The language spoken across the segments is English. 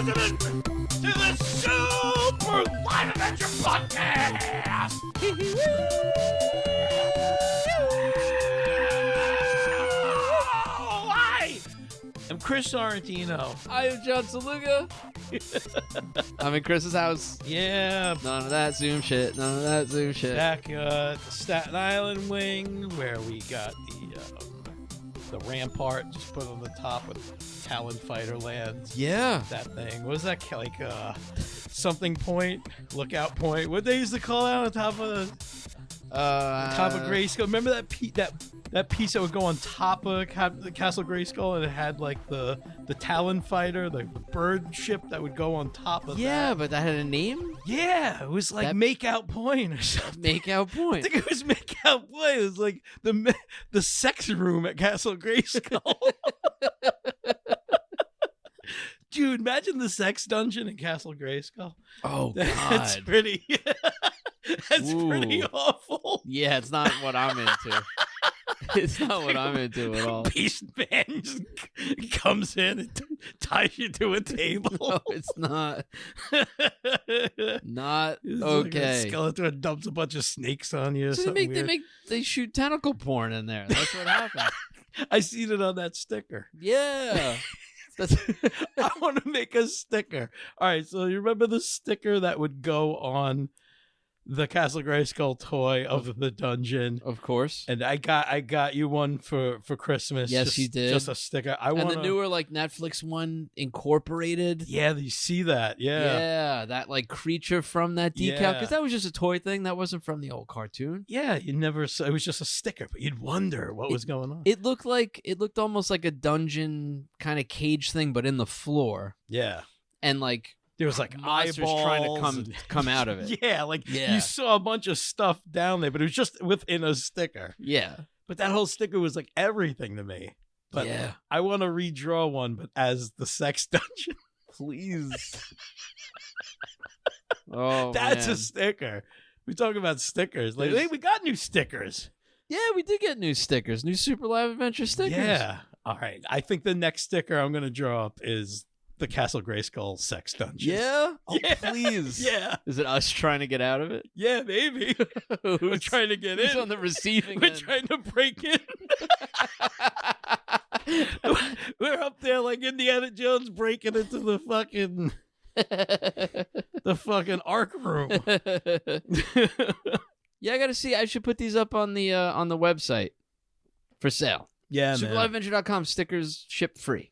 listening to the Super Live Adventure Podcast. Hi, I'm Chris Sorrentino. I am John Saluga. I'm in Chris's house. Yeah, None of that Zoom shit. None of that Zoom shit. back at the Staten Island wing where we got the rampart just put on the top with Talon Fighter lands. Yeah. That thing. What was that like? Something point, lookout point. What they used to call out on top of top of Grayskull. Remember that that piece that would go on top of the Castle Grayskull, and it had like the Talon Fighter, the bird ship that would go on top of that. Yeah, but that had a name? Yeah, it was like Makeout Point or something. Makeout I Point. think it was Makeout Point. It was like the sex room at Castle Grayskull. Dude, imagine the sex dungeon in Castle Grayskull. Oh, God. That's pretty. That's pretty awful. Yeah, it's not what I'm into. It's not what I'm into at all. Beast Man just comes in and ties you to a table. No, it's not. Not It's okay. Like a skeleton dumps a bunch of snakes on you. Or So something they shoot tentacle porn in there. That's what happened. I seen it on that sticker. Yeah. That's I want to make a sticker. All right, so you remember the sticker that would go on the Castle Grayskull toy of the dungeon? Of course. And I got you one for Christmas. Yes, you did. Just a sticker. And the newer like Netflix one incorporated. Yeah, you see that. Yeah. that like creature from that decal, Yeah. because that was just a toy thing. That wasn't from the old cartoon. Yeah, you never saw. It was just a sticker, but you'd wonder what was going on. It looked almost like a dungeon kind of cage thing, but in the floor. Yeah. And like There was like monsters eyeballs trying to come out of it. Yeah, you saw a bunch of stuff down there, but it was just within a sticker. Yeah. But that whole sticker was like everything to me. But yeah. I want to redraw one, but as the sex dungeon. Please. Oh, That's man. a sticker. We talk about stickers. Like, hey, we got new stickers. Yeah, we did get new stickers, new Super Live Adventure stickers. Yeah. All right. I think the next sticker I'm going to draw up is the Castle Grayskull sex dungeon. Yeah? Oh, Yeah. please. Yeah. Is it us trying to get out of it? Yeah, maybe. We're trying to get Who's in. on the receiving We're end? trying to break in. We're up there like Indiana Jones breaking into the fucking Ark room. Yeah, I gotta see. I should put these up on the website for sale. Yeah, man. SuperLiveAdventure.com. Stickers ship free.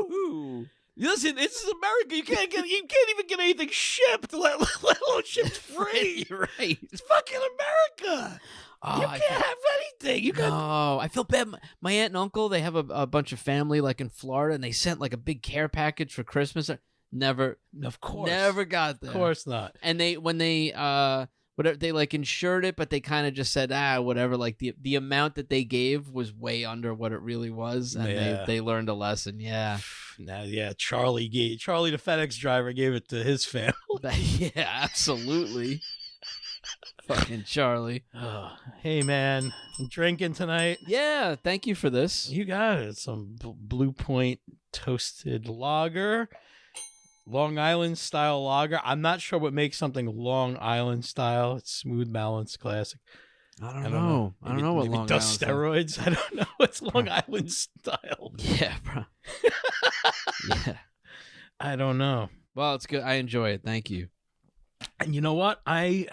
Woo! Listen, this is America. You can't even get anything shipped, let alone shipped free. You're right. It's fucking America. Oh, You can't have anything. You got No, I feel bad. My aunt and uncle, they have a bunch of family like in Florida, and they sent like a big care package for Christmas. Never, of course, never got there. Of course not. And when they whatever, they like insured it, but they kind of just said whatever. Like the amount that they gave was way under what it really was, and they learned a lesson. Yeah. Now, yeah, Charlie the FedEx driver gave it to his family. Yeah, absolutely. Fucking Charlie. Oh, hey man, I'm drinking tonight. Yeah, thank you for this. You got it. Some Blue Point toasted lager, Long Island style lager. I'm not sure what makes something Long Island style. It's smooth, balanced, classic. I don't know. I don't know what Long Island does steroids. I don't know. It's Long Island style. Yeah, bro. Yeah. I don't know. Well, it's good. I enjoy it. Thank you. And you know what? I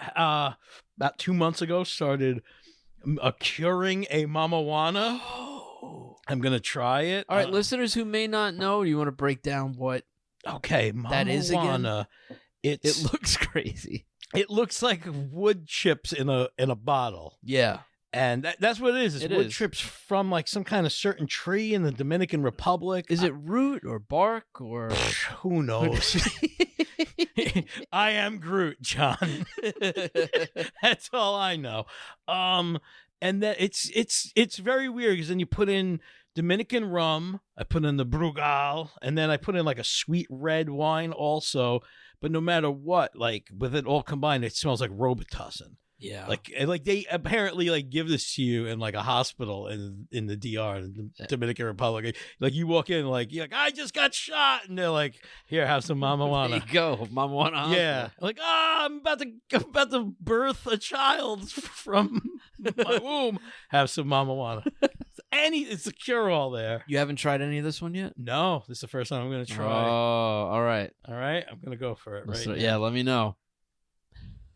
about 2 months ago started curing a Mama Juana. Oh. I'm gonna try it. All right, listeners who may not know, you want to break down what Mama that is Juana. It looks crazy. It looks like wood chips in a bottle. Yeah. And that's what it is. It's wood is. chips from like some kind of certain tree in the Dominican Republic. Is it root or bark or who knows? I am Groot, John. That's all I know. And that it's very weird because then you put in Dominican rum, I put in the Brugal, and then I put in like a sweet red wine also. But no matter what, like with it all combined, it smells like Robitussin. Yeah. Like they apparently like give this to you in like a hospital in the DR, in the Dominican Republic. Like you walk in, like you're like, I just got shot, and they're like, here, have some Mama Juana. There you go, Mama Juana. Yeah, like I'm about to birth a child from my womb. Have some Mama Juana. It's a cure all there. You haven't tried any of this one yet? No, this is the first time I'm gonna try. Oh, all right. I'm gonna go for it right now. Yeah, let me know.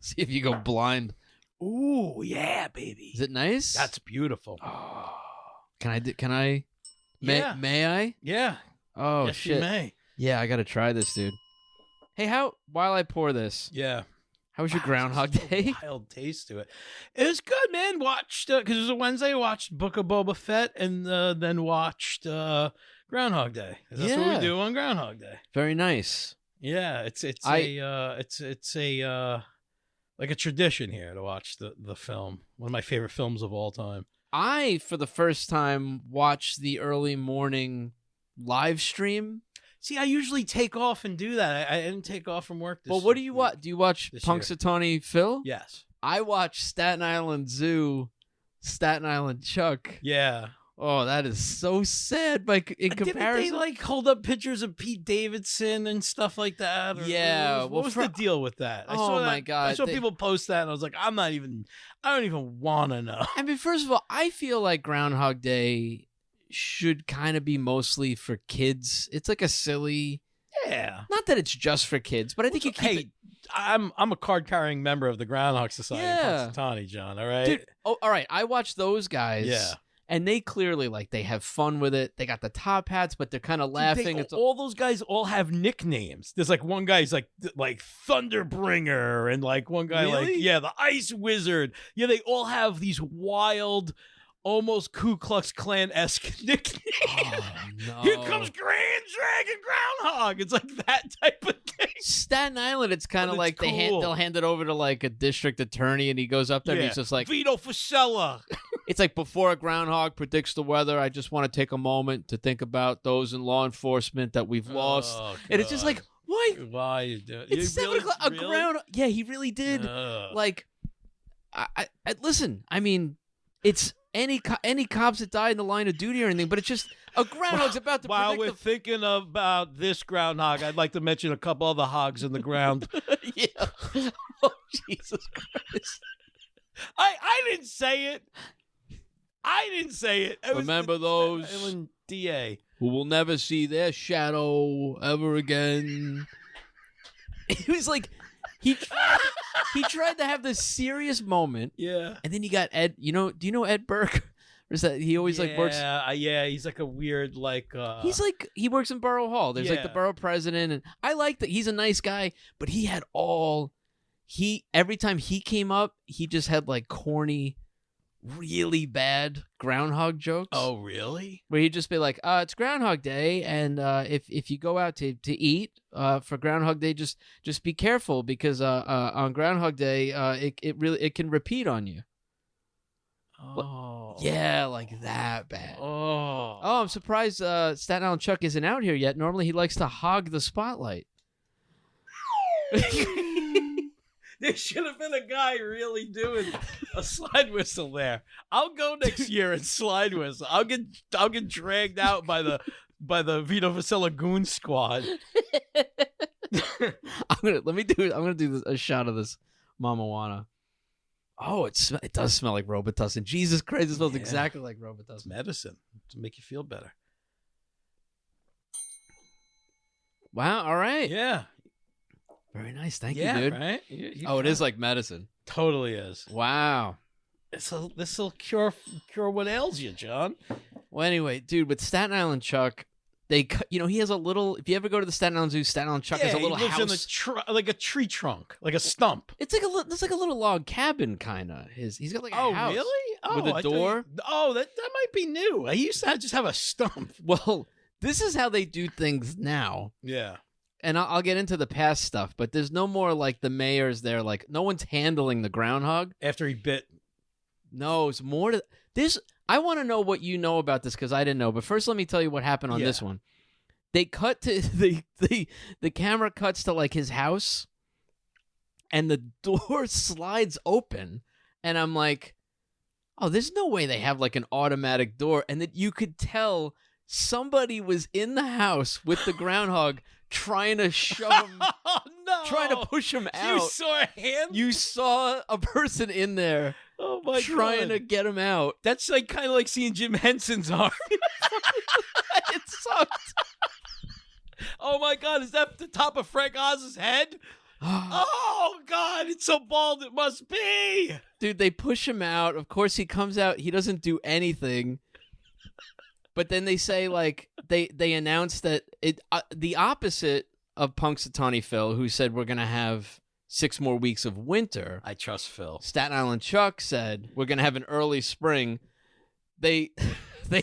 See if you go blind. Ooh, yeah, baby. Is it nice? That's beautiful. Oh. Can I? Yeah. May I? Yeah. Oh, yes, shit. You may. Yeah, I gotta try this, dude. Hey, while I pour this, yeah, how was your Groundhog Day? Wild taste to it. It was good, man. Watched because it was a Wednesday. Watched Book of Boba Fett, and then watched Groundhog Day. That's what we do on Groundhog Day. Very nice. Yeah, it's a like a tradition here to watch the film. One of my favorite films of all time. I, for the first time, watched the early morning live stream. See, I usually take off and do that. I didn't take off from work this Well, what do you watch? Do you watch Punxsutawney Phil? Yes. I watch Staten Island Zoo, Staten Island Chuck. Yeah. Oh, that is so sad. Like in comparison, didn't they like hold up pictures of Pete Davidson and stuff like that? Or yeah. What was the deal with that? I saw my God! I saw people post that, and I was like, I don't even want to know. I mean, first of all, I feel like Groundhog Day should kind of be mostly for kids. It's like a silly. Yeah. Not that it's just for kids, but I think you keep it. I'm a card-carrying member of the Groundhog Society in Punxsutawney, John, all right? Dude, all right. I watch those guys. Yeah. And they clearly, like, they have fun with it. They got the top hats, but they're kind of laughing. All those guys all have nicknames. There's, like, one guy's, like Thunderbringer, and, like, one guy, the Ice Wizard. Yeah, they all have these wild, almost Ku Klux Klan-esque nicknames. Oh, no. Here comes Grand Dragon Groundhog. It's like that type of thing. Staten Island, it's kind of like cool. they'll hand it over to like a district attorney, and he goes up there and he's just like, Vito Fusella. It's like, before a groundhog predicts the weather, I just want to take a moment to think about those in law enforcement that we've lost. Oh, and it's just like, why you do it? It's 7 o'clock. A groundhog. Yeah, he really did. Like, I listen. I mean, it's any cops that die in the line of duty or anything, but it's just a groundhog's about to. While we're thinking about this groundhog, I'd like to mention a couple other hogs in the ground. Yeah. Oh, Jesus Christ! I didn't say it. Remember those DA who will never see their shadow ever again. It was like he tried to have this serious moment. Yeah. And then you got Ed. Do you know Ed Burke? Or is that he always like works? Yeah, he's like a weird He's like, he works in Borough Hall. There's like the borough president, and I like that he's a nice guy, but he had every time he came up, he just had like corny, really bad groundhog jokes. Oh, really? Where he'd just be like, it's Groundhog Day, and if you go out to eat for Groundhog Day, just be careful, because on Groundhog Day it can repeat on you. Oh. Yeah, like that bad. Oh, I'm surprised Staten Island Chuck isn't out here yet. Normally he likes to hog the spotlight. There should have been a guy really doing a slide whistle there. I'll go next year and slide whistle. I'll get dragged out by the Vito Vasella Goon Squad. I'm gonna do a shot of this Mama Juana. Oh, it does smell like Robitussin. Jesus Christ, it smells exactly like Robitussin. It's medicine to make you feel better. Wow. All right. Yeah. Very nice. Thank you, dude. Right? It is like medicine. Totally is. Wow. This'll cure what ails you, John. Well, anyway, dude, with Staten Island Chuck, he has a little. If you ever go to the Staten Island Zoo, Staten Island Chuck has a little he lives house, in like a tree trunk, like a stump. It's like a little log cabin kind of. He's got like a house. Really? Oh, with a door. That might be new. I used to just have a stump. Well, this is how they do things now. Yeah. And I'll get into the past stuff, but there's no more like the mayor's there. Like, no one's handling the groundhog after he bit. No, it's more to this. I want to know what you know about this, because I didn't know. But first, let me tell you what happened on this one. They cut to the camera cuts to like his house, and the door slides open And I'm like, oh, there's no way they have like an automatic door. And that you could tell somebody was in the house with the groundhog trying to shove him, Oh, no. trying to push him out. You saw a hand? You saw a person in there trying to get him out. That's like kind of like seeing Jim Henson's arm. It sucked. Oh my God, is that the top of Frank Oz's head? Oh God, it's so bald it must be. Dude, they push him out. Of course, he comes out. He doesn't do anything. But then they say, like, they announce that the opposite of Punxsutawney Phil, who said we're going to have 6 more weeks of winter. I trust Phil. Staten Island Chuck said we're going to have an early spring. They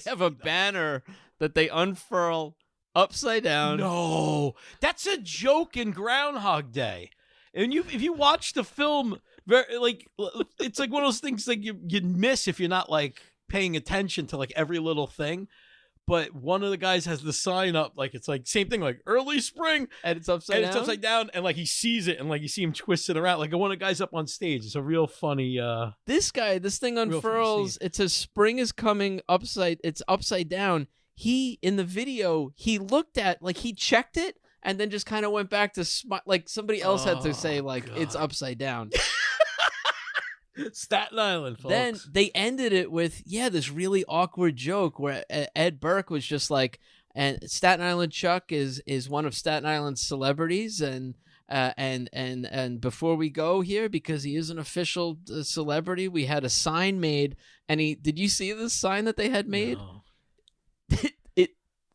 have a banner that they unfurl upside down. No, that's a joke in Groundhog Day. And if you watch the film, it's like one of those things like you miss if you're not like paying attention to like every little thing. But one of the guys has the sign up, like it's like same thing, like early spring, and it's upside down. It's upside down, and like he sees it, and like you see him twist it around, like one of the guys up on stage. It's a real funny. This thing unfurls. It says spring is coming upside. It's upside down. He in the video, he looked at like he checked it, and then just kind of went back to like somebody else had to say like God. It's upside down. Staten Island, folks. Then they ended it with this really awkward joke where Ed Burke was just like, and Staten Island Chuck is one of Staten Island's celebrities, and before we go here, because he is an official celebrity, we had a sign made, and did you see this sign that they had made? No. It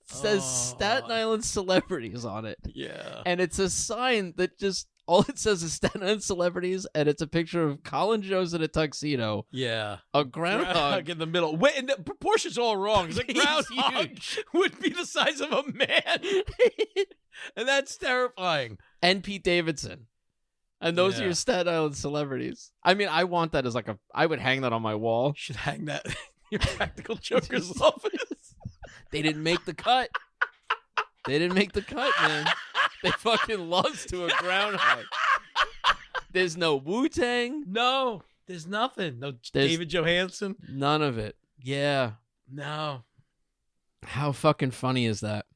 says Staten Island celebrities on it. Yeah, and it's a sign that just. All it says is Staten Island celebrities, and it's a picture of Colin Jost in a tuxedo. Yeah. A groundhog in the middle. Wait, and the proportions all wrong. The groundhog would be the size of a man. And that's terrifying. And Pete Davidson. And those are your Staten Island celebrities. I mean, I want that as like I would hang that on my wall. You should hang that in your Practical Joker's office. They didn't make the cut. They didn't make the cut, man. They fucking lost to a groundhog. There's no Wu-Tang. No, there's nothing. No David Johansen. None of it. Yeah. No. How fucking funny is that?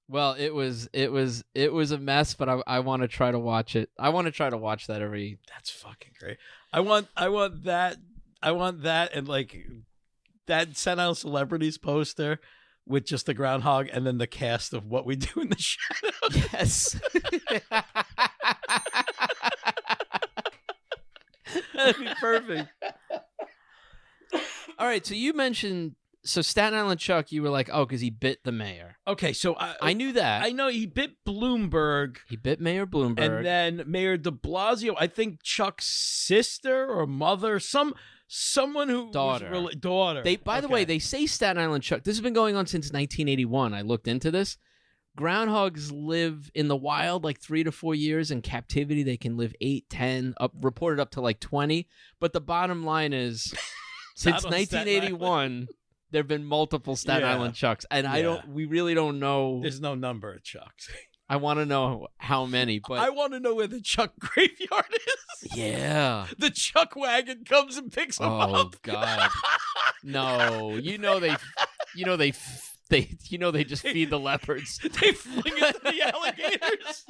Well, it was a mess, but I want to try to watch it. I want to try to watch that every. That's fucking great. I want that. I want that and like that Staten Island Celebrities poster. With just the groundhog and then the cast of What We Do in the Shadows. Yes. That'd be perfect. All right, so you mentioned Staten Island Chuck, you were like, oh, because he bit the mayor. Okay, so I knew that. I know he bit Bloomberg. He bit Mayor Bloomberg. And then Mayor de Blasio, I think Chuck's sister or mother, someone who daughter. By the way, they say Staten Island Chuck. This has been going on since 1981. I looked into this. Groundhogs live in the wild like 3 to 4 years. In captivity, they can live 8, 10, reported up to like 20. But the bottom line is, since 1981, there have been multiple Staten Island Chucks, and we really don't know. There's no number of Chucks. I want to know how many, but I want to know where the Chuck graveyard is. Yeah. The Chuck wagon comes and picks them up. Oh God. No. They just feed the leopards. They fling it to the alligators.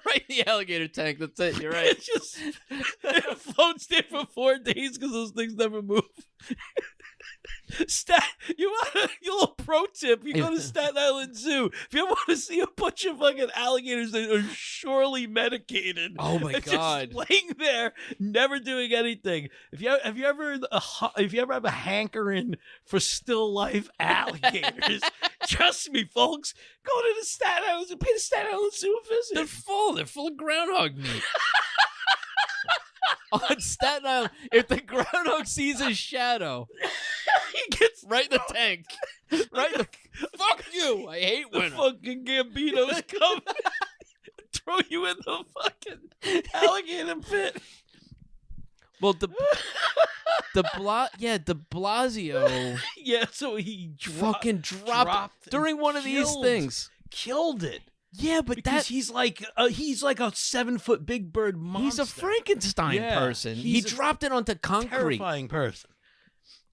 Right in the alligator tank. That's it. You're right. It floats there for 4 days because those things never move. You want a little pro tip? You go to Staten Island Zoo. If you want to see a bunch of fucking alligators that are surely medicated, oh my God, just laying there, never doing anything. If you ever have a hankering for still life alligators, trust me, folks, go to the Staten Island and pay the Staten Island Zoo a visit. They're full of groundhog meat. On Staten Island, if the groundhog sees his shadow, he gets right in the tank. Right in the fuck you. I hate winter. The fucking Gambinos come throw you in the fucking alligator pit. Well, de Blasio. Yeah, so he fucking dropped during one of these things. Killed it. Yeah, but because he's like a 7-foot big bird monster. He's a Frankenstein person. He dropped it onto concrete. Terrifying person.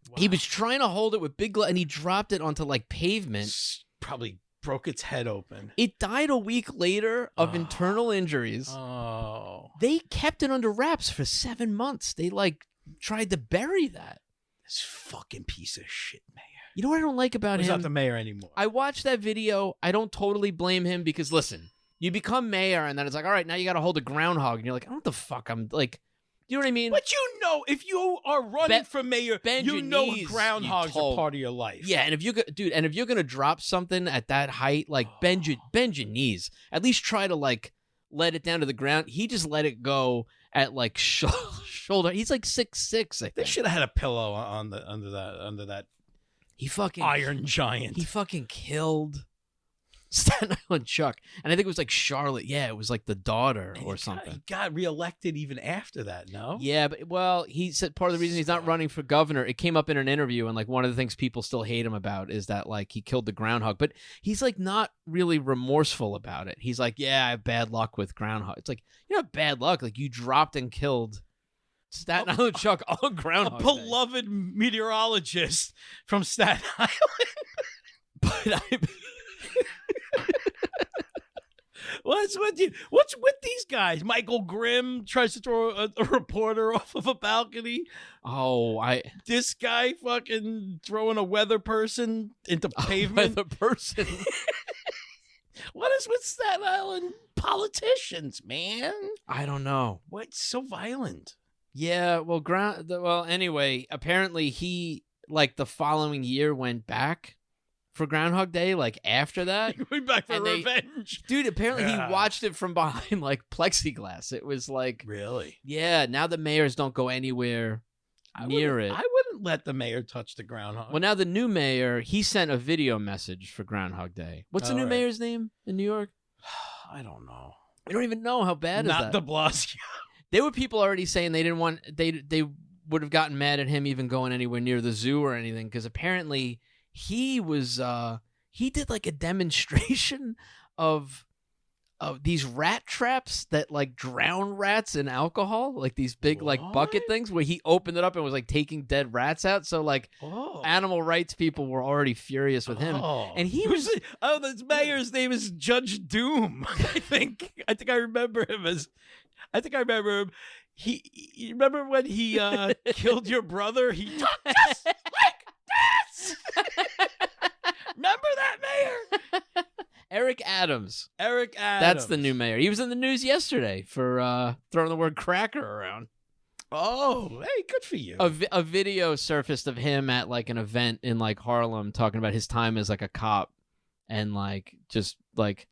Wow. He was trying to hold it with big and he dropped it onto like pavement. Probably broke its head open. It died a week later of internal injuries. Oh. They kept it under wraps for 7 months. They like tried to bury that. This fucking piece of shit mayor. You know what I don't like about him? He's not the mayor anymore. I watched that video. I don't totally blame him because listen, you become mayor and then it's like, all right, now you got to hold a groundhog. And you're like, I don't know what the fuck I'm like. You know what I mean? But you know, if you are running for mayor, you know groundhogs are part of your life. Yeah, and if you're gonna drop something at that height, like bend your knees. At least try to like let it down to the ground. He just let it go at like shoulder. He's like 6'6". I think they should have had a pillow on the under that. He fucking Iron Giant. He fucking killed Staten Island Chuck, and I think it was like Charlotte. Yeah, it was like the daughter or something. He got reelected even after that. No. Yeah, but well, he said part of the reason he's not running for governor. It came up in an interview, and like one of the things people still hate him about is that like he killed the groundhog, but he's like not really remorseful about it. He's like, yeah, I have bad luck with groundhog. It's like you have bad luck. Like you dropped and killed Staten Island Chuck on Groundhog Day. Beloved meteorologist from Staten Island. But What's with these guys? Michael Grimm tries to throw a reporter off of a balcony. This guy fucking throwing a weather person into pavement. Weather person. What is with Staten Island politicians, man? I don't know. What's so violent? Yeah, well, anyway, apparently he like the following year went back for Groundhog Day, like after that. Going back for revenge. Dude, apparently he watched it from behind like plexiglass. It was like really? Yeah, now the mayors don't go anywhere near it. I wouldn't let the mayor touch the groundhog. Well, now the new mayor, he sent a video message for Groundhog Day. What's the new mayor's name in New York? I don't know. I don't even know how bad is that. Not de Blasio. There were people already saying they didn't want they would have gotten mad at him even going anywhere near the zoo or anything because apparently he was he did like a demonstration of these rat traps that like drown rats in alcohol, like these big like bucket things where he opened it up and was like taking dead rats out. So like animal rights people were already furious with him. And he was this mayor's name is Judge Doom. I think I remember him. You remember when he killed your brother? He talked just like this. Remember that mayor? Eric Adams. That's the new mayor. He was in the news yesterday for throwing the word cracker around. Oh, hey, good for you. A video surfaced of him at like an event in like Harlem talking about his time as like a cop and like just like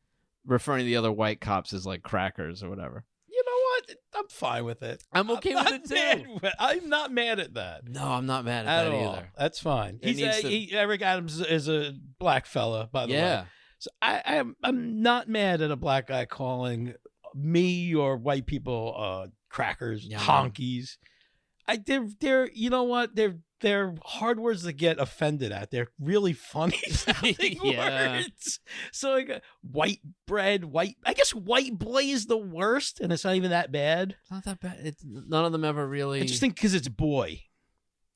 referring to the other white cops as like crackers or whatever. You know what? I'm fine with it. I'm okay with it too. I'm not mad at that. No, I'm not mad at that all. either. That's fine. Eric Adams is a black fella, by the way. Yeah. So I'm not mad at a black guy calling me or white people crackers, honkies. They're you know what? They're hard words to get offended at. They're really funny sounding words. So like white bread, I guess white boy is the worst, and it's not even that bad. It's not that bad. None of them ever really. I just think because it's boy.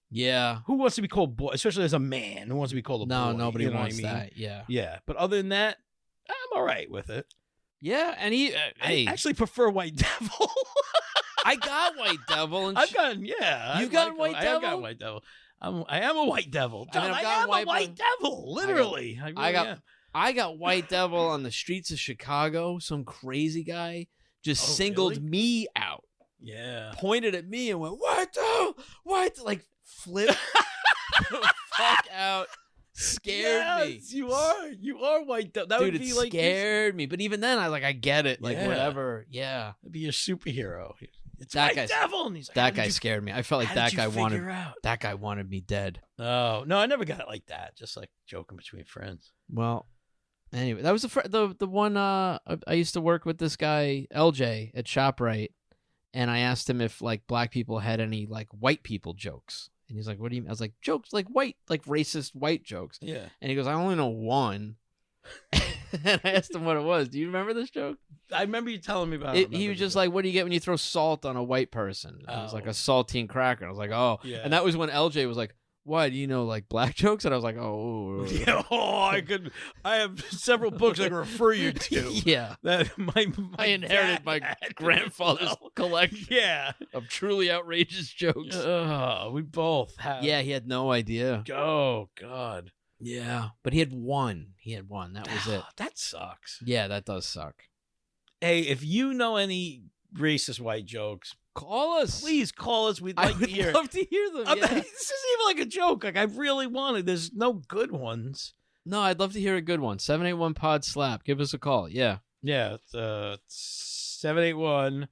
Yeah. Who wants to be called boy? Especially as a man. Who wants to be called a boy? No, nobody wants that. Yeah. Yeah. But other than that, I'm all right with it. Yeah. And I actually prefer White Devil. I got White Devil. And I've gotten, yeah. You've gotten White Devil? I got White Devil. I am a White Devil. John, I am a White Devil. Literally. I got White Devil on the streets of Chicago. Some crazy guy just singled me out. Yeah. Pointed at me and went, White Devil! Like, flipped the fuck out. Scared me. You are White Devil. That Dude, would be it like scared me. But even then, I get it. Like, whatever. Yeah. It'd be a superhero. It's that White Devil. And he's like, that guy scared me. I felt like that guy wanted me dead. Oh, no, I never got it like that. Just like joking between friends. Well, anyway, that was the one I used to work with this guy, LJ, at ShopRite. And I asked him if like black people had any like white people jokes. And he's like, what do you mean? I was like, jokes like white, like racist white jokes. Yeah. And he goes, I only know one. And I asked him what it was. Do you remember this joke? I remember you telling me about it. He was just like, what do you get when you throw salt on a white person? And it was like a saltine cracker. I was like, oh. Yeah. And that was when LJ was like, why, do you know like black jokes? And I was like, oh. Yeah, I have several books I can refer you to. Yeah. That I inherited my grandfather's collection yeah. of truly outrageous jokes. We both have. Yeah, he had no idea. Oh, God. Yeah. But he had one. That was it. That sucks. Yeah, that does suck. Hey, if you know any racist white jokes, call us. Please call us. We'd like to hear. I would love to hear them. Yeah. This isn't even like a joke. Like, I really wanted. There's no good ones. No, I'd love to hear a good one. 781-POD-SLAP. Give us a call. Yeah. Yeah. 781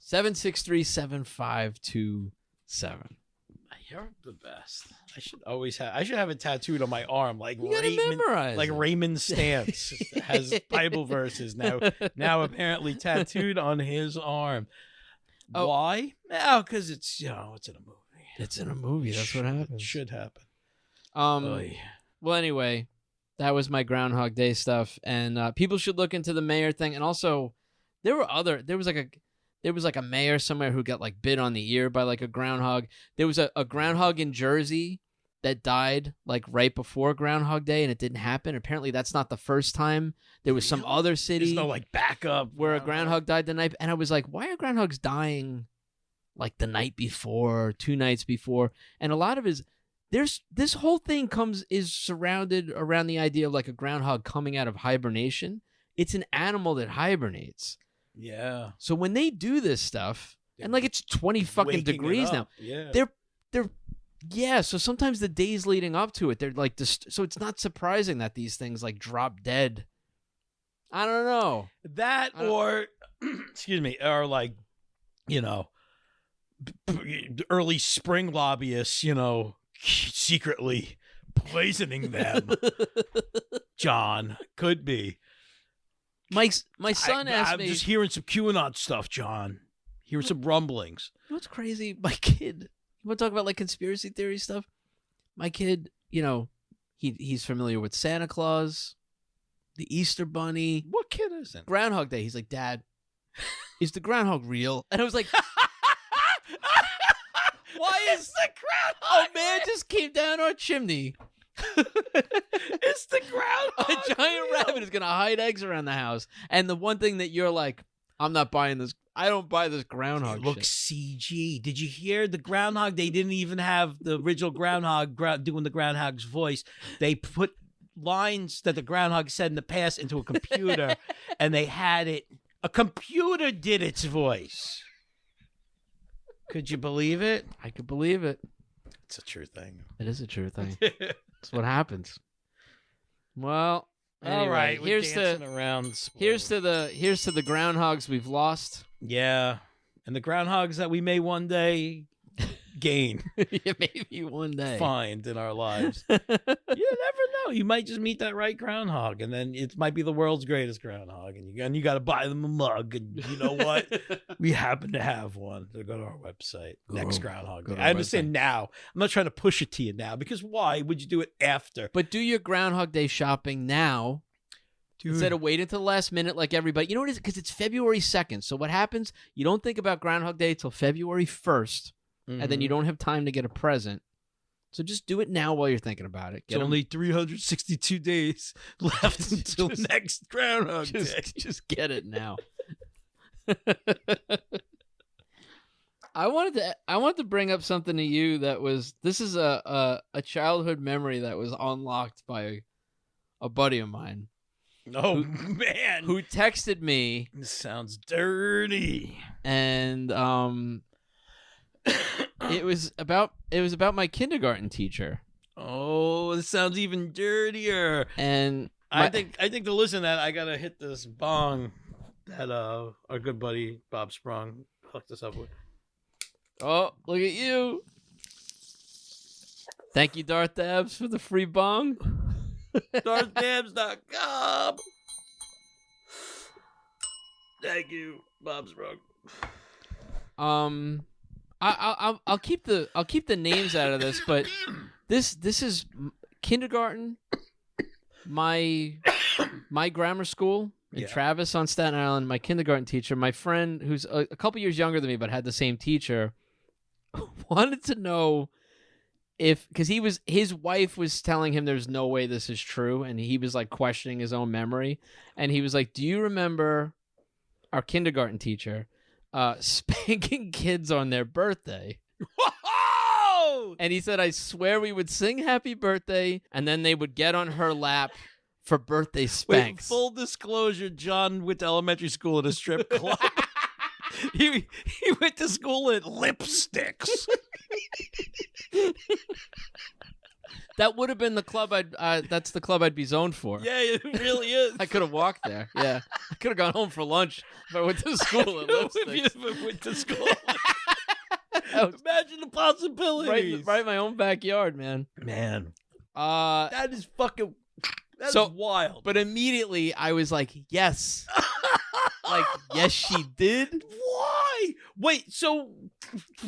763-7527. You're the best. I should have it tattooed on my arm, like you gotta memorize like it. Raymond Stance has Bible verses now apparently tattooed on his arm. Oh. Why? Oh, because it's in a movie. It's in a movie. That's what happens. It should happen. Well, anyway, that was my Groundhog Day stuff, and people should look into the mayor thing. And also, there was like a mayor somewhere who got like bit on the ear by like a groundhog. There was a groundhog in Jersey that died like right before Groundhog Day, and it didn't happen. Apparently, that's not the first time. There was some other city. There's no like backup where a groundhog died the night. And I was like, why are groundhogs dying like the night before, 2 nights before? And a lot of this whole thing is surrounded around the idea of like a groundhog coming out of hibernation. It's an animal that hibernates. Yeah. So when they do this stuff, and like it's 20 fucking degrees now, they're so sometimes the days leading up to it, they're like so it's not surprising that these things like drop dead. I don't know. That or excuse me, or like, early spring lobbyists, secretly poisoning them. John, could be. My son asked me. I'm just hearing some QAnon stuff, John. Hearing some rumblings. You know what's crazy? My kid. You want to talk about like conspiracy theory stuff? My kid, he's familiar with Santa Claus, the Easter Bunny. What kid isn't? Groundhog Day. He's like, Dad, is the groundhog real? And I was like, why is the groundhog? A man just came down our chimney. It's the groundhog. A giant rabbit is gonna hide eggs around the house, and the one thing that you're like, I'm not buying this. I don't buy this groundhog. It looks CG. Did you hear the groundhog? They didn't even have the original groundhog doing the groundhog's voice. They put lines that the groundhog said in the past into a computer, and they had it. A computer did its voice. Could you believe it? I could believe it. It's a true thing. It is a true thing. That's what happens. Well, anyway, all right. Here's to the groundhogs we've lost. Yeah, and the groundhogs that we may one day gain. Yeah, maybe one day find in our lives. You never know. You might just meet that right groundhog, and then it might be the world's greatest groundhog, and you got to buy them a mug. And you know what? We happen to have one. So go to our website. Next Groundhog Day. I understand now. I'm not trying to push it to you now, because why would you do it after? But do your Groundhog Day shopping now. Dude. Instead of waiting to the last minute like everybody. You know what it is? Because it's February 2nd. So what happens? You don't think about Groundhog Day till February 1st. Mm-hmm. And then you don't have time to get a present. So just do it now while you're thinking about it. It's only 362 days left until next Groundhog Day. Just get it now. I wanted to bring up something to you this is a childhood memory that was unlocked by a buddy of mine. Oh, man. Who texted me. This sounds dirty. And it was about my kindergarten teacher. Oh, this sounds even dirtier. And I think to listen to that, I gotta hit this bong that our good buddy Bob Sprung hooked us up with. Oh, look at you! Thank you, Darth Dabs, for the free bong. DarthDabs.com. Thank you, Bob Sprung. I'll keep the names out of this, but this is kindergarten. My my grammar school in Travis on Staten Island, my kindergarten teacher, my friend who's a couple years younger than me but had the same teacher, wanted to know because his wife was telling him there's no way this is true, and he was like questioning his own memory, and he was like, do you remember our kindergarten teacher spanking kids on their birthday? Whoa! And he said, I swear we would sing happy birthday, and then they would get on her lap for birthday spanks. Wait, full disclosure, John went to elementary school at a strip club. he went to school at Lipsticks. That would have been the club that's the club I'd be zoned for. Yeah, it really is. I could have walked there. Yeah. I could have gone home for lunch if I went to school at Lipsticks. If you went to school. Imagine the possibilities. Right in my own backyard, man. Man. That is fucking... That's wild. But immediately I was like, yes. Like, yes, she did. Why? Wait, so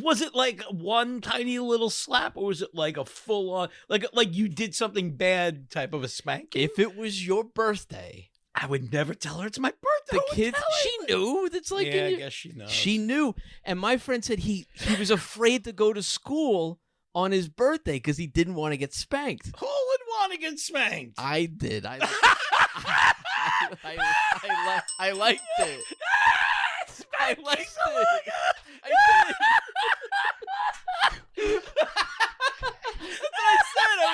was it like one tiny little slap, or was it like a full-on, like you did something bad type of a spanking? If it was your birthday, I would never tell her it's my birthday. The kids, she knew. That's like, yeah, I guess she knows. She knew. And my friend said he was afraid to go to school on his birthday because he didn't want to get spanked. Who would want to get spanked? I did. I liked it. I liked it. I did. That's what I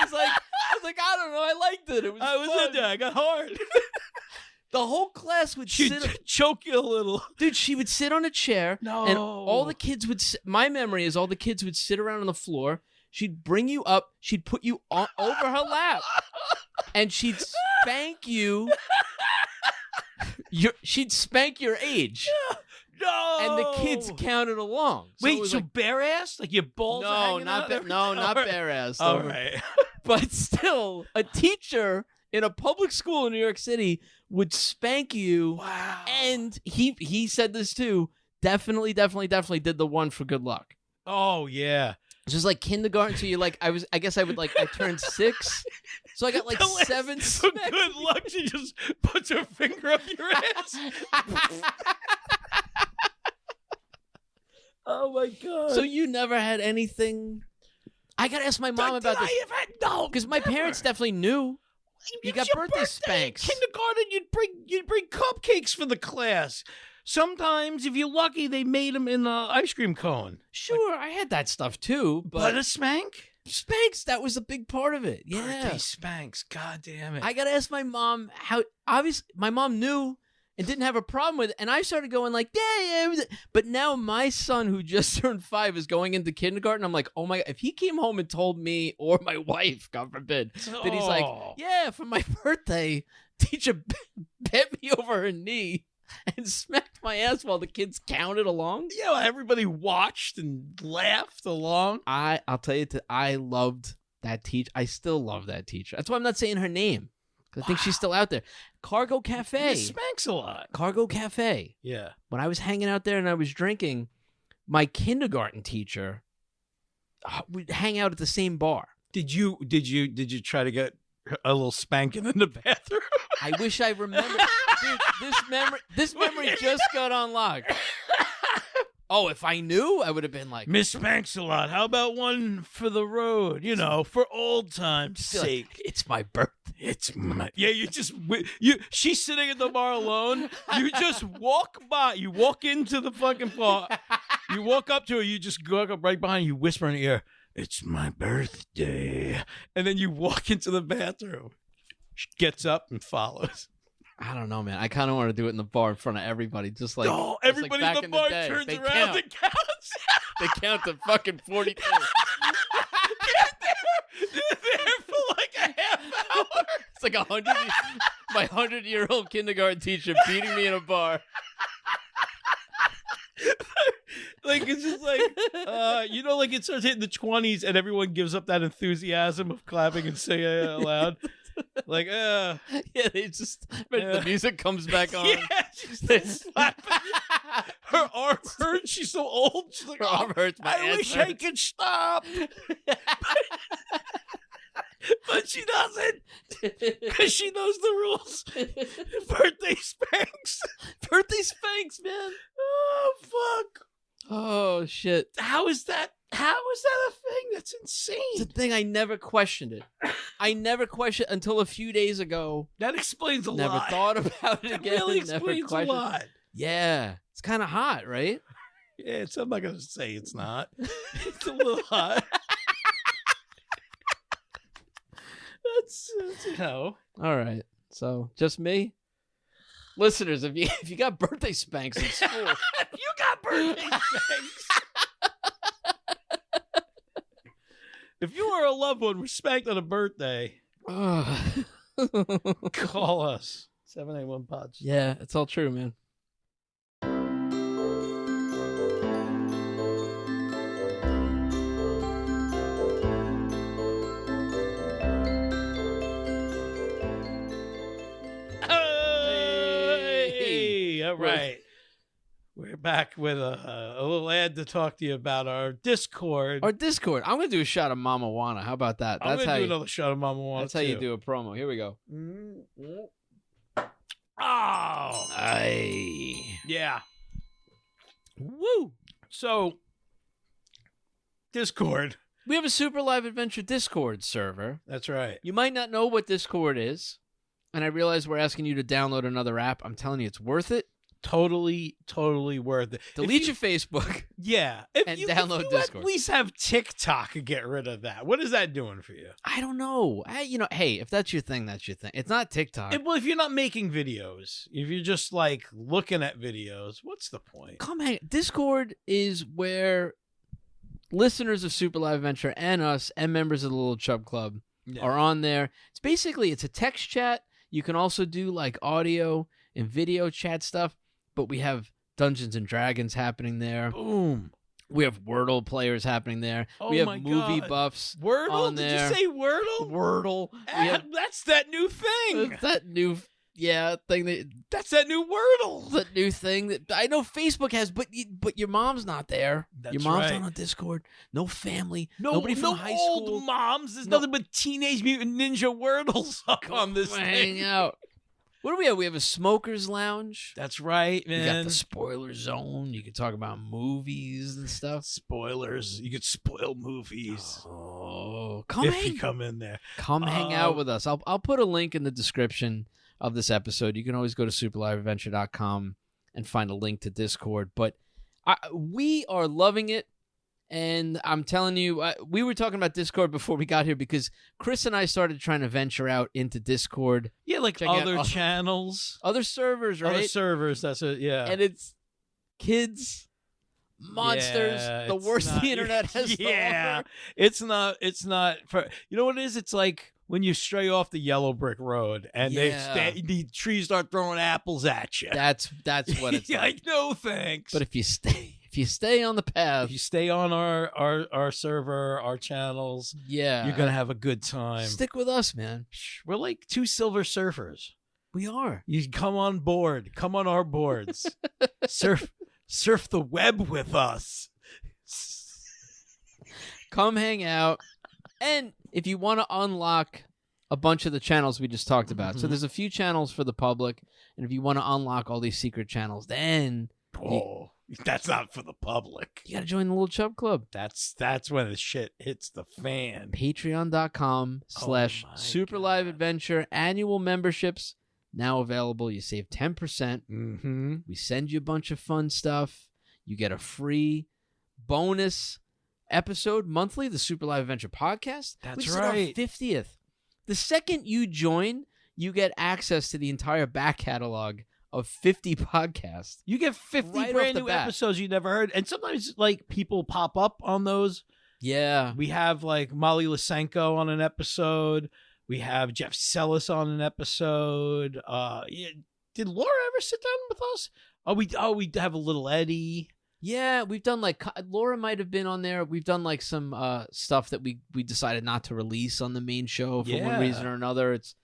said. I was like, I don't know. I liked it. It was. I was fun. in there. I got hard. The whole class would choke you a little. Dude, she would sit on a chair. No. And all the kids would... My memory is all the kids would sit around on the floor. She'd bring you up. She'd put you over her lap. And she'd spank you. She'd spank your age. No. And the kids counted along. Wait, so like, bare ass? Like your balls are hanging out? Not bare ass. All right. But still, a teacher in a public school in New York City would spank you. Wow. And he said this too. Definitely did the one for good luck. Oh yeah. It's just like kindergarten. So you're like, I turned 6. So I got like 7 for good luck. She just puts her finger up your ass. Oh my god. So you never had anything? I gotta ask my mom about this. No, because my parents definitely knew. You got birthday spanks. In kindergarten, you'd bring cupcakes for the class. Sometimes, if you're lucky, they made them in an ice cream cone. Sure, I had that stuff too. But a spank? Spanks, that was a big part of it. Yeah. Birthday spanks, god damn it. I gotta ask my mom how. Obviously, my mom knew and didn't have a problem with it. And I started going like, yeah. But now my son, who just turned 5, is going into kindergarten. I'm like, oh my God. If he came home and told me, or my wife, God forbid, that he's like, yeah, for my birthday, teacher bent me over her knee and smacked my ass while the kids counted along. Yeah, well, everybody watched and laughed along. I'll tell you, I loved that teacher. I still love that teacher. That's why I'm not saying her name. I think she's still out there. Cargo Cafe. Spanks a lot. Cargo Cafe. Yeah. When I was hanging out there and I was drinking, my kindergarten teacher would hang out at the same bar. Did you try to get a little spanking in the bathroom? I wish I remembered. Dude, this memory just got unlocked. Oh, if I knew, I would have been like, Miss Spanks-a-lot, how about one for the road? You know, for old time's sake. Like, it's my birthday. It's my... Yeah, she's sitting at the bar alone. You just walk by. You walk into the fucking bar. You walk up to her. You just go up right behind her. You whisper in her ear, it's my birthday. And then you walk into the bathroom. She gets up and follows. I don't know, man. I kind of want to do it in the bar in front of everybody. Just like, no, everybody like in the bar turns around and counts. They count to fucking 42. They're there for like a half hour. It's like my 100-year-old kindergarten teacher beating me in a bar. Like, it's just like, like it starts hitting the 20s and everyone gives up that enthusiasm of clapping and singing it out loud. Like, yeah, they just the music comes back on. Yeah, she's slapping. Her arm hurts. She's so old. She's like, her arm hurts. My I wish I could stop. But she doesn't. Because she knows the rules. Birthday Spanks. Birthday Spanks, man. Oh, fuck. Oh, shit. How is that a thing? That's insane. It's a thing. I never questioned it. I never questioned until a few days ago. That explains a lot. Never thought about it again. That really Never explains a questioned. lot. Yeah. It's kind of hot, right? Yeah, I'm not going to say it's not. It's a little hot. That's All right. So, just me? Listeners, if you got birthday Spanks in school. If you got birthday Spanks. If you or a loved one was spanked on a birthday, call us. 781-PODS. Yeah, it's all true, man. Hey! All right. We're back with a little ad to talk to you about our Discord. I'm going to do a shot of Mama Juana. How about that? I'm going to do another shot of Mama Juana. That's how you do a promo. Here we go. Oh. Aye. Yeah. Woo. So, Discord. We have a Super Live Adventure Discord server. That's right. You might not know what Discord is, and I realize we're asking you to download another app. I'm telling you, it's worth it. Totally worth it. Delete your Facebook. Yeah. And download if you Discord. At least have TikTok and get rid of that. What is that doing for you? I don't know. Hey, if that's your thing, that's your thing. It's not TikTok. Well, if you're not making videos, if you're just like looking at videos, what's the point? Come hang. Discord is where listeners of Super Live Adventure and us and members of the Little Chub Club are on there. It's a text chat. You can also do like audio and video chat stuff, but we have Dungeons and Dragons happening there. Boom. We have Wordle players happening there. Oh, we have my movie God. buffs Wordle? on there. Did you say Wordle? Wordle. That's that new thing. That new thing That's that new Wordle. that new thing that I know Facebook has, but your mom's not there. That's your mom's right. not on Discord. No family. Nobody from high school. Old moms. There's nothing but Teenage Mutant Ninja Wordles on this hang thing. out. What do we have? We have a smokers lounge. That's right, man. We got the spoiler zone. You can talk about movies and stuff. Spoilers. You could spoil movies. Oh, if you come in there. Come hang out with us. I'll put a link in the description of this episode. You can always go to superliveadventure.com and find a link to Discord. But we are loving it. And I'm telling you, we were talking about Discord before we got here because Chris and I started trying to venture out into Discord. Yeah, like other channels. Other servers, right? Other servers, that's it, yeah. And it's kids, monsters, the worst the internet has to offer. It's not for, you know what it is? It's like when you stray off the yellow brick road and the trees start throwing apples at you. That's what it's like. No thanks. But if you stay on the path, if you stay on our server, our channels, you're gonna have a good time. Stick with us, man. We're like two silver surfers. We are. You come on board. Come on our boards. surf the web with us. Come hang out. And if you want to unlock a bunch of the channels we just talked about, so there's a few channels for the public, and if you want to unlock all these secret channels, then that's not for the public. You got to join the Little Chub Club. That's when the shit hits the fan. Patreon.com/SuperLiveAdventure. Annual memberships now available. You save 10%. Mm-hmm. We send you a bunch of fun stuff. You get a free bonus episode monthly, the Super Live Adventure podcast. That's right. Our 50th. The second you join, you get access to the entire back catalog of 50 podcasts. You get 50 right brand new episodes you never heard. And sometimes like people pop up on those. Yeah. We have like Molly Lysenko on an episode. We have Jeff Sellis on an episode. Did Laura ever sit down with us? We have a little Eddie. Yeah, we've done like Laura might have been on there. We've done like some stuff that we decided not to release on the main show for one reason or another. It's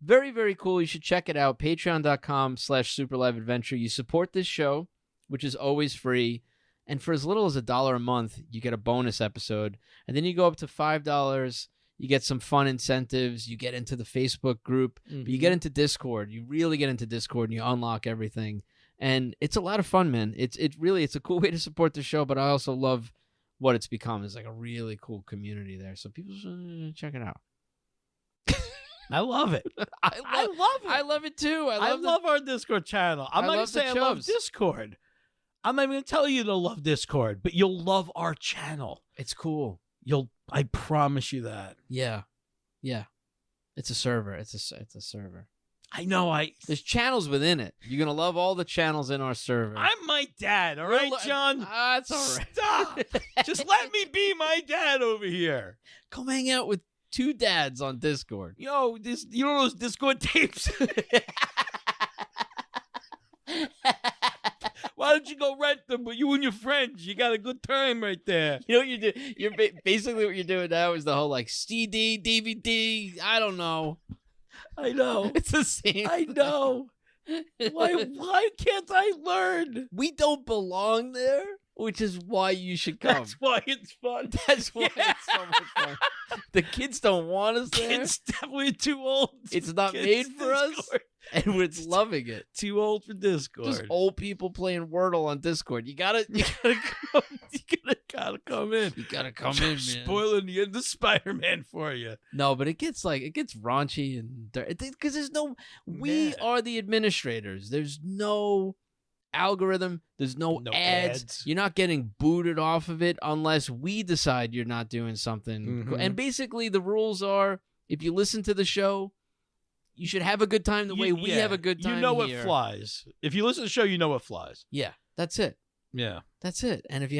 very, very cool. You should check it out. Patreon.com/SuperLiveAdventure. You support this show, which is always free. And for as little as $1 a month, you get a bonus episode. And then you go up to $5, You get some fun incentives. You get into the Facebook group. But you get into Discord. You really get into Discord, and you unlock everything. And it's a lot of fun, man. It's a cool way to support the show, but I also love what it's become. It's like a really cool community there. So people should check it out. I love it. I love it. I love it too. I love our Discord channel. I'm not going to say I love Discord. I'm not even going to tell you to love Discord, but you'll love our channel. It's cool. I promise you that. Yeah. Yeah. It's a server. It's a server. I know. There's channels within it. You're going to love all the channels in our server. I'm my dad, all right, John? That's all right. Stop. Just let me be my dad over here. Come hang out with 2 dads on Discord. Yo, you know those Discord tapes? Why don't you go rent them with you and your friends? You got a good time right there. You know what you do? You're basically what you're doing now is the whole like CD, DVD. I don't know. I know. It's the same. I know. Why can't I learn? We don't belong there, which is why you should come. That's why it's fun. That's why it's so much fun. The kids don't want us there. Kids definitely too old. It's not made for us, and we're loving it. Too old for Discord. Just old people playing Wordle on Discord. You gotta come. You gotta come in. You gotta come in, man. Spoiling the end of Spider-Man for you. No, but it gets raunchy and because there's no. We are the administrators. There's no algorithm. There's no ads. You're not getting booted off of it unless we decide you're not doing something. And basically, the rules are: if you listen to the show, you should have a good time the way we have a good time. You know what flies. If you listen to the show, you know what flies. Yeah, that's it. Yeah, that's it. And if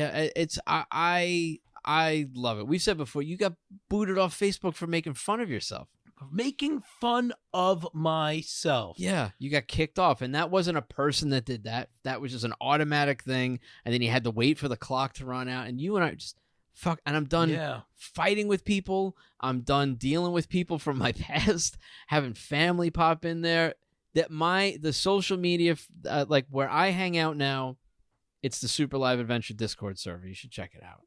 I love it. We've said before, you got booted off Facebook for making fun of yourself. Making fun of myself. Yeah, you got kicked off, and that wasn't a person that did that. That was just an automatic thing, and then you had to wait for the clock to run out, and you and I just fuck. And I'm done fighting with people. I'm done dealing with people from my past, having family pop in there. The social media, like where I hang out now, it's the Super Live Adventure Discord server. You should check it out.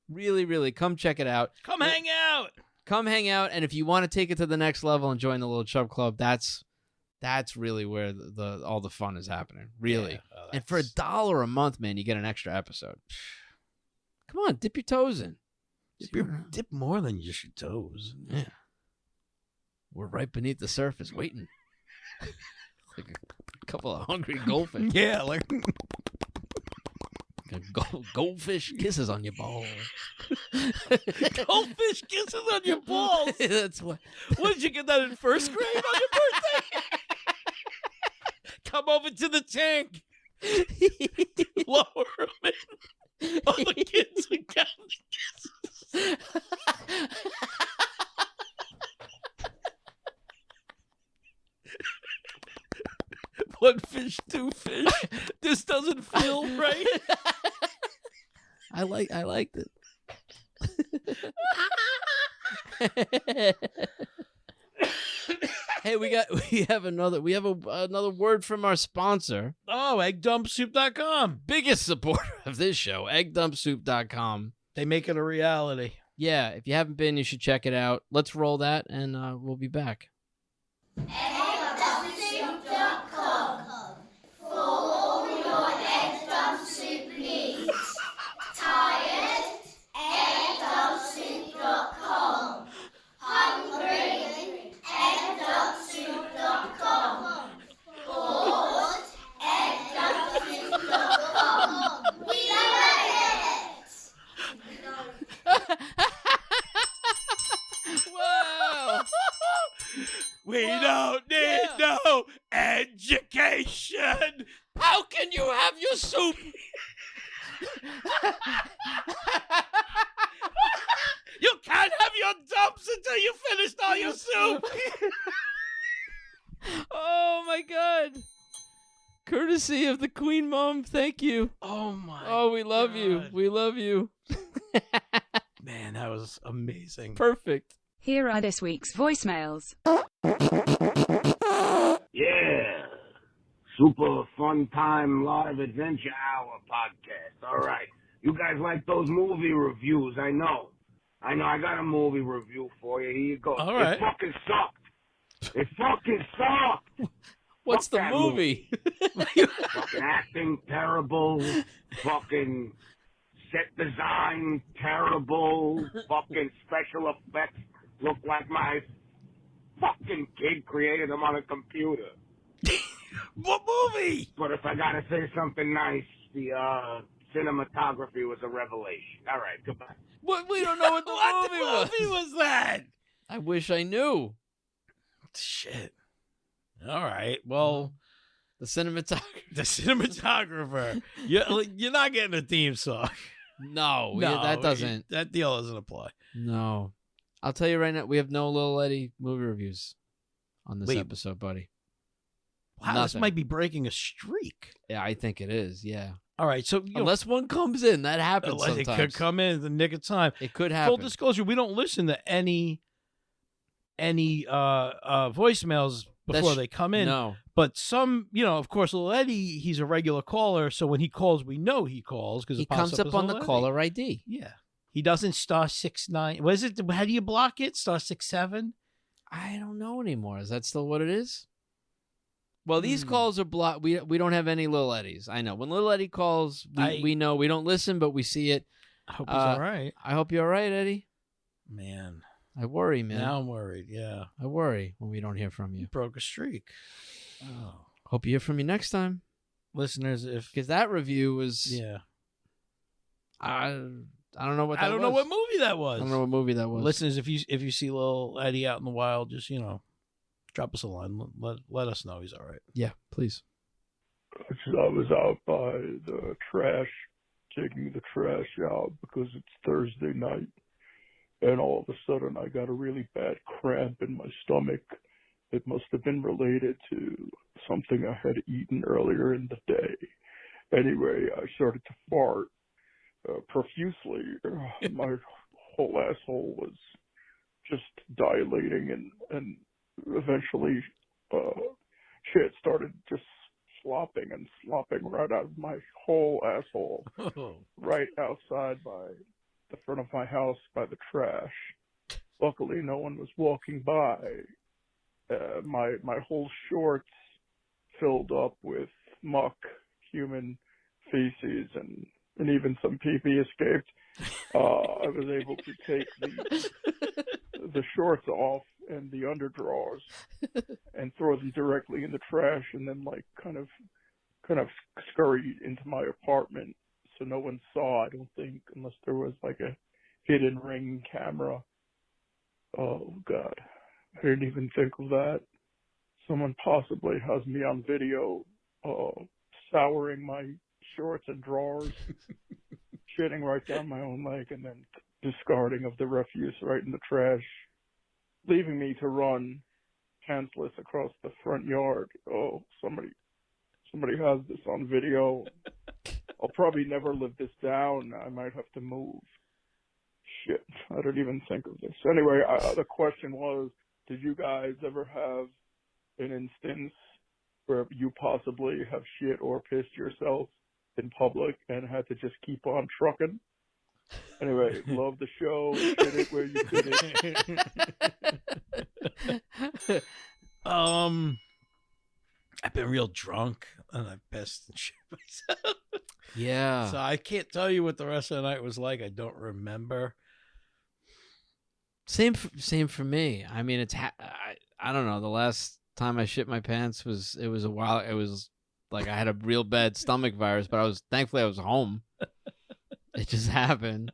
Really, really, come check it out. Come hang out. Come hang out, and if you want to take it to the next level and join the Little Chub Club, that's really where all the fun is happening. Really, and for $1 a month, man, you get an extra episode. Come on, dip your toes in. Dip more than just your toes. Yeah, we're right beneath the surface, waiting. Like a couple of hungry goldfish. Yeah, like. Goldfish kisses on your balls. Goldfish kisses on your balls. That's what. What did you get that in first grade on your birthday? Come over to the tank. Lower them in. All the kids are counting kisses. One fish, 2 fish. This doesn't feel right. I liked it. Hey, we have another word from our sponsor. Oh, eggdumpsoup.com. Biggest supporter of this show, eggdumpsoup.com. They make it a reality. Yeah, if you haven't been, you should check it out. Let's roll that, and we'll be back. Eggdumpsoup.com for all your egg dump soup needs. Tired? Eggdumpsoup.com. Hungry? Eggdumpsoup.com. Bored? Eggdumpsoup.com. We love it! Whoa! We don't need no education. How can you have your soup? You can't have your dumps until you finished all your soup. Oh my God! Courtesy of the Queen Mom, thank you. Oh my! Oh, we love you. We love you. Man, that was amazing. Perfect. Here are this week's voicemails. Yeah. Super Fun Time Live Adventure Hour podcast. All right. You guys like those movie reviews, I know. I know I got a movie review for you. Here you go. All right. It fucking sucked. It fucking sucked. What's Fuck the that movie? Fucking acting terrible. Fucking set design terrible. Fucking special effects look like my fucking kid created them on a computer. What movie? But if I gotta say something nice, the cinematography was a revelation. All right, goodbye. What? We don't know what the What movie was. movie was that? I wish I knew. Shit. All right. Well, The cinematographer. the cinematographer. You're not getting a theme song. No, that doesn't. That deal doesn't apply. No. I'll tell you right now, we have no Little Eddie movie reviews on this Wait. episode, buddy. Wow, this Nothing. might be breaking a streak. Yeah, I think it is. Yeah. All right, so Unless one comes in, that happens it sometimes. could come in at the nick of time. It could Full happen. disclosure: we don't listen to any voicemails before they come in. No. But some, of course, Little Eddie, he's a regular caller, so when he calls, we know he calls because He comes up on the caller ID. Yeah, he doesn't *69. What is it? How do you block it? *67. I don't know anymore. Is that still what it is? Well, these calls are blocked. We don't have any Little Eddies. I know. When Little Eddie calls, we know. We don't listen, but we see it. I hope he's all right. I hope you're all right, Eddie. Man, I worry, man. now I'm worried. Yeah, I worry when we don't hear from you. you broke a streak. Oh, Hope you hear from me next time. listeners, if Because that review was... yeah, I don't know what that was. I don't know what movie that was. I don't know what movie that was. Listeners, if you see Little Eddie out in the wild, just drop us a line. Let us know he's all right. Yeah, please. I was out by the trash, taking the trash out because it's Thursday night. And all of a sudden I got a really bad cramp in my stomach. It must have been related to something I had eaten earlier in the day. Anyway, I started to fart profusely. My whole asshole was just dilating and eventually shit started just slopping right out of my whole asshole, right outside by the front of my house by the trash. Luckily, no one was walking by. My whole shorts filled up with muck, human feces, and even some pee-pee escaped. I was able to take the shorts off and the underdrawers and throw them directly in the trash, and then kind of scurried into my apartment so no one saw, I don't think, unless there was a hidden ring camera. Oh God, I didn't even think of that. Someone possibly has me on video souring my shorts and drawers, shitting right down my own leg, and then discarding of the refuse right in the trash, leaving me to run pantsless across the front yard. Oh, somebody has this on video. I'll probably never live this down. I might have to move. Shit, I didn't even think of this. Anyway, the question was, did you guys ever have an instance where you possibly have shit or pissed yourself in public and had to just keep on trucking? Anyway, love the show. Shit it where you fit it. I've been real drunk and I pissed and shit myself. Yeah. So I can't tell you what the rest of the night was like. I don't remember. Same for me. I mean, I don't know. The last time I shit my pants was a while. It was like I had a real bad stomach virus, but thankfully I was home. It just happened.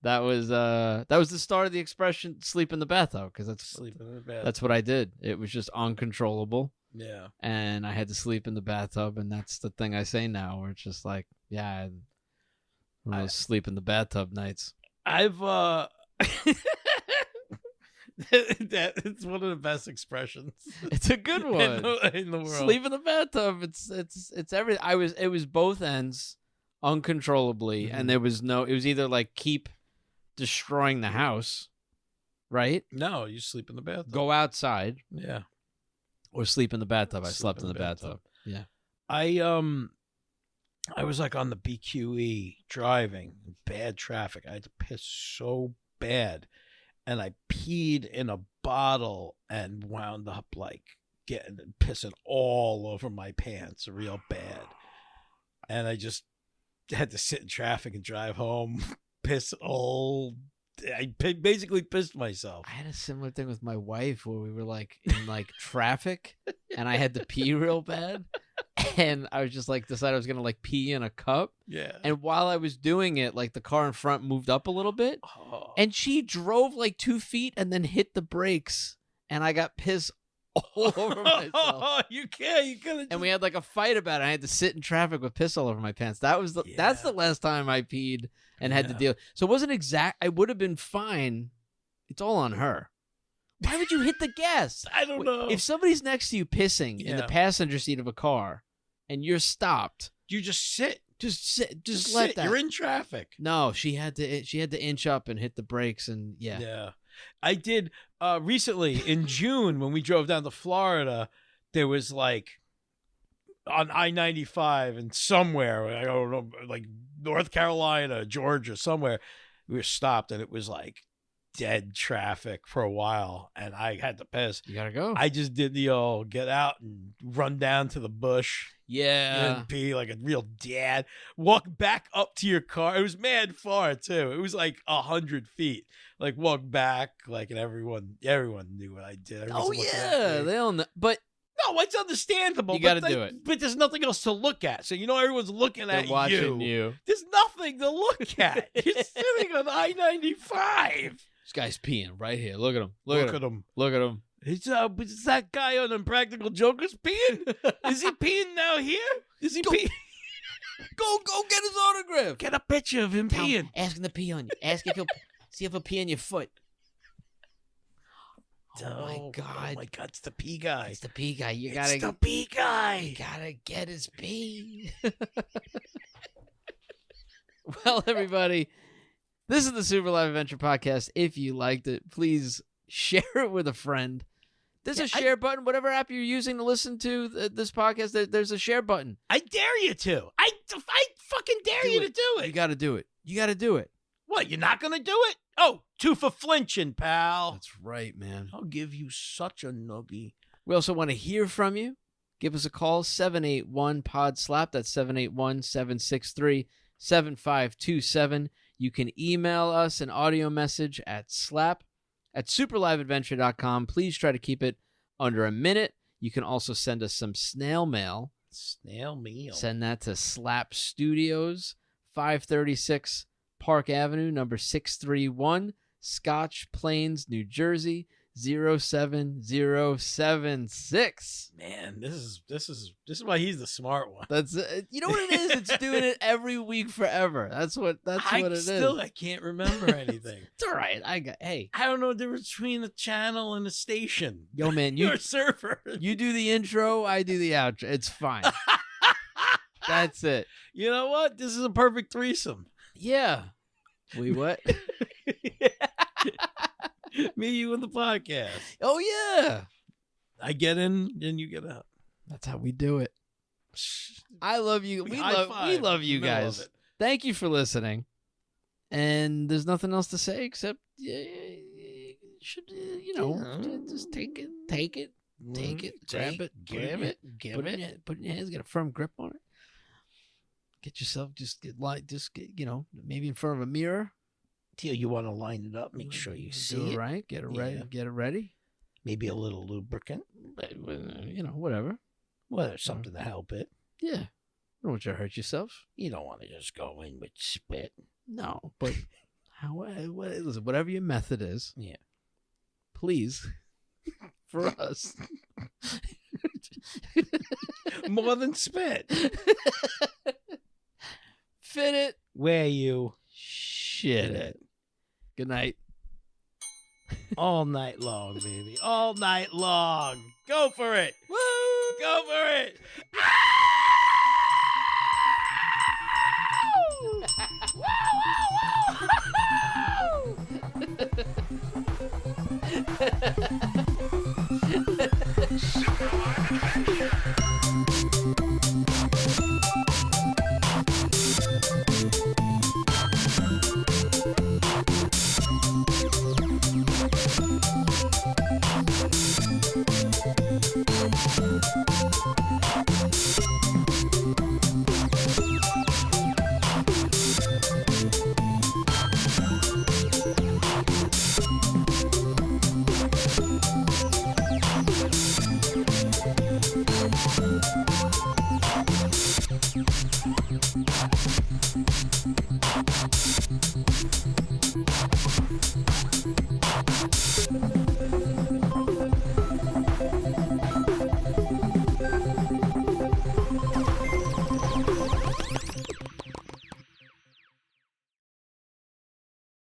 That was the start of the expression "sleep in the bathtub" because Sleep in the bed. that's what I did. It was just uncontrollable. Yeah. And I had to sleep in the bathtub, and that's the thing I say now, where it's just like, yeah, I had one of those sleep in the bathtub nights. I've it's one of the best expressions It's a good one. in the world. Sleep in the bathtub. It's everything. It was both ends uncontrollably, and it was either like keep destroying the house, right? No, you sleep in the bathtub. Go outside, Yeah. or sleep in the bathtub. I slept in the bathtub. Yeah. I was like on the BQE driving, bad traffic. I had to piss so bad. And I peed in a bottle and wound up like pissing all over my pants real bad. And I just had to sit in traffic and drive home, I basically pissed myself. I had a similar thing with my wife where we were like in like traffic and I had to pee real bad. And I was just like, decided I was going to like pee in a cup. Yeah. And while I was doing it, like the car in front moved up a little bit. Oh. And she drove like 2 feet and then hit the brakes. And I got pissed all over myself. You can't. You could have. And we had like a fight about it. I had to sit in traffic with piss all over my pants. That's the last time I peed and had to deal. So it wasn't exact. I would have been fine. It's all on her. Why would you hit the gas? I don't know. If somebody's next to you pissing in the passenger seat of a car and you're stopped, you just sit. Just sit. Just let sit. that. You're in traffic. No, she had to inch up and hit the brakes and Yeah. I did recently in June when we drove down to Florida. There was like on I-95 and somewhere, I don't know, like North Carolina, Georgia, somewhere, we were stopped and it was like dead traffic for a while and I had to piss. You gotta go. I just did the old get out and run down to the bush. Yeah. And pee like a real dad. Walk back up to your car. It was mad far too. It was like 100 feet. Like walk back, like, and everyone knew what I did. Everyone's looking at me. They all know. But no, it's understandable. You gotta but do it. But there's nothing else to look at. So everyone's looking they're at watching you. There's nothing to look at. You're sitting on I-95. This guy's peeing right here. Look at him. Look at him. Look at him. Is that guy on Impractical Jokers peeing? Is he peeing now here? Is he peeing? Go get his autograph. Get a picture of him peeing. Ask him to pee on you. Ask if he'll see if he'll pee on your foot. Oh my god! Oh my god! It's the pee guy. It's the pee guy. It's the pee guy. You gotta get his pee. Well, everybody, this is the Super Live Adventure Podcast. If you liked it, please share it with a friend. There's a share button. Whatever app you're using to listen to this podcast, there's a share button. I dare you to. I fucking dare you to do it. You got to do it. You got to do it. What? You're not gonna do it? Oh, 2 for flinching, pal. That's right, man. I'll give you such a noogie. We also want to hear from you. Give us a call, 781-POD-SLAP. That's 781-763-7527. You can email us an audio message at slap@superliveadventure.com. Please try to keep it under a minute. You can also send us some snail mail. Snail mail. Send that to Slap Studios, 536 Park Avenue, number 631, Scotch Plains, New Jersey, 07076. Man, this is why he's the smart one. That's you know what it is. It's doing it every week forever. That's what it is. I can't remember anything. It's all right. I don't know the difference between a channel and a station. Yo, man, you're a server. You do the intro, I do the outro. It's fine. That's it. You know what? This is a perfect threesome. Yeah. We what? Me, you, and the podcast. Oh, yeah. I get in, and you get out. That's how we do it. I love you. We love you guys. Thank you for listening. And there's nothing else to say except you should, just take it, grab it, put it in your hands, get a firm grip on it. Get yourself, maybe in front of a mirror. Till you want to line it up, make sure you see it. Right, get it ready. Get it ready. Maybe a little lubricant. Whatever. Well, there's something to help it. Yeah. You don't want you to hurt yourself. You don't want to just go in with spit. No, but listen, whatever your method is. Yeah. Please, for us. More than spit. Fit it. Where you shit it. Good night. All night long, baby. All night long. Go for it. Woo! Go for it.